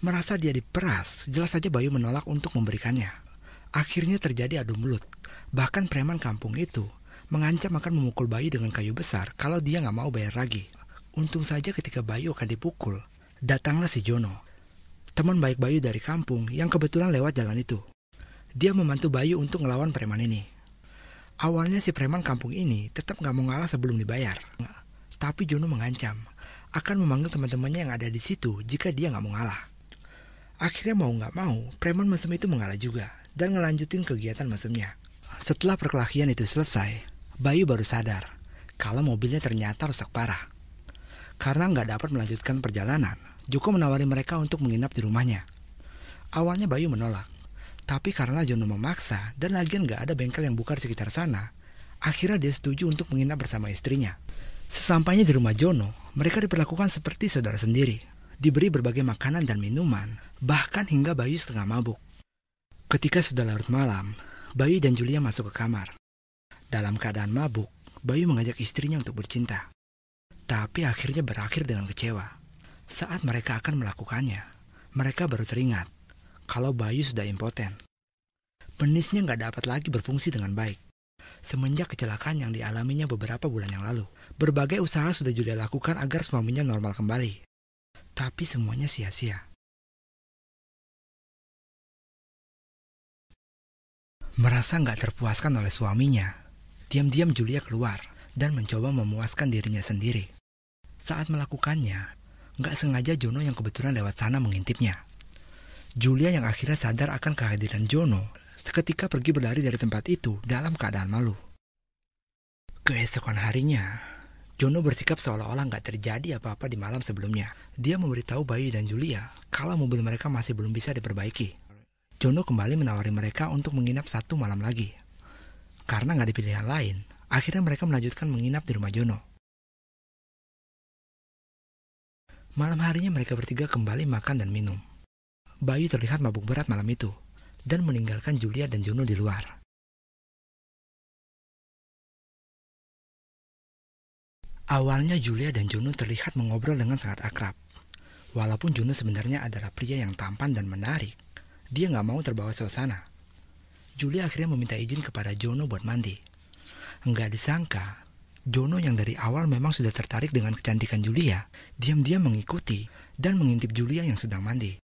Merasa dia diperas, jelas saja Bayu menolak untuk memberikannya. Akhirnya terjadi adu mulut. Bahkan preman kampung itu mengancam akan memukul Bayu dengan kayu besar kalau dia nggak mau bayar lagi. Untung saja ketika Bayu akan dipukul, datanglah si Jono, teman baik Bayu dari kampung yang kebetulan lewat jalan itu. Dia membantu Bayu untuk ngelawan preman ini. Awalnya si preman kampung ini tetap nggak mau ngalah sebelum dibayar. Tapi Jono mengancam akan memanggil teman-temannya yang ada di situ jika dia nggak mau ngalah. Akhirnya mau nggak mau, preman mesum itu mengalah juga dan ngelanjutin kegiatan mesumnya. Setelah perkelahian itu selesai, Bayu baru sadar kalau mobilnya ternyata rusak parah. Karena nggak dapat melanjutkan perjalanan, Joko menawari mereka untuk menginap di rumahnya. Awalnya Bayu menolak, tapi karena Jono memaksa dan lagian nggak ada bengkel yang buka di sekitar sana, akhirnya dia setuju untuk menginap bersama istrinya. Sesampainya di rumah Jono, mereka diperlakukan seperti saudara sendiri. Diberi berbagai makanan dan minuman, bahkan hingga Bayu setengah mabuk. Ketika sudah larut malam, Bayu dan Julia masuk ke kamar. Dalam keadaan mabuk, Bayu mengajak istrinya untuk bercinta. Tapi akhirnya berakhir dengan kecewa. Saat mereka akan melakukannya, mereka baru teringat kalau Bayu sudah impoten. Penisnya nggak dapat lagi berfungsi dengan baik. Semenjak kecelakaan yang dialaminya beberapa bulan yang lalu, berbagai usaha sudah Julia lakukan agar suaminya normal kembali. Tapi semuanya sia-sia. Merasa nggak terpuaskan oleh suaminya, diam-diam Julia keluar dan mencoba memuaskan dirinya sendiri. Saat melakukannya, nggak sengaja Jono yang kebetulan lewat sana mengintipnya. Julia yang akhirnya sadar akan kehadiran Jono, seketika pergi berlari dari tempat itu dalam keadaan malu. Keesokan harinya, Jono bersikap seolah-olah nggak terjadi apa-apa di malam sebelumnya. Dia memberitahu Bayu dan Julia kalau mobil mereka masih belum bisa diperbaiki. Jono kembali menawari mereka untuk menginap 1 malam lagi. Karena nggak ada pilihan lain, akhirnya mereka melanjutkan menginap di rumah Jono. Malam harinya mereka bertiga kembali makan dan minum. Bayu terlihat mabuk berat malam itu dan meninggalkan Julia dan Jono di luar. Awalnya Julia dan Jono terlihat mengobrol dengan sangat akrab. Walaupun Jono sebenarnya adalah pria yang tampan dan menarik, dia nggak mau terbawa suasana. Julia akhirnya meminta izin kepada Jono buat mandi. Nggak disangka, Jono yang dari awal memang sudah tertarik dengan kecantikan Julia, diam-diam mengikuti dan mengintip Julia yang sedang mandi.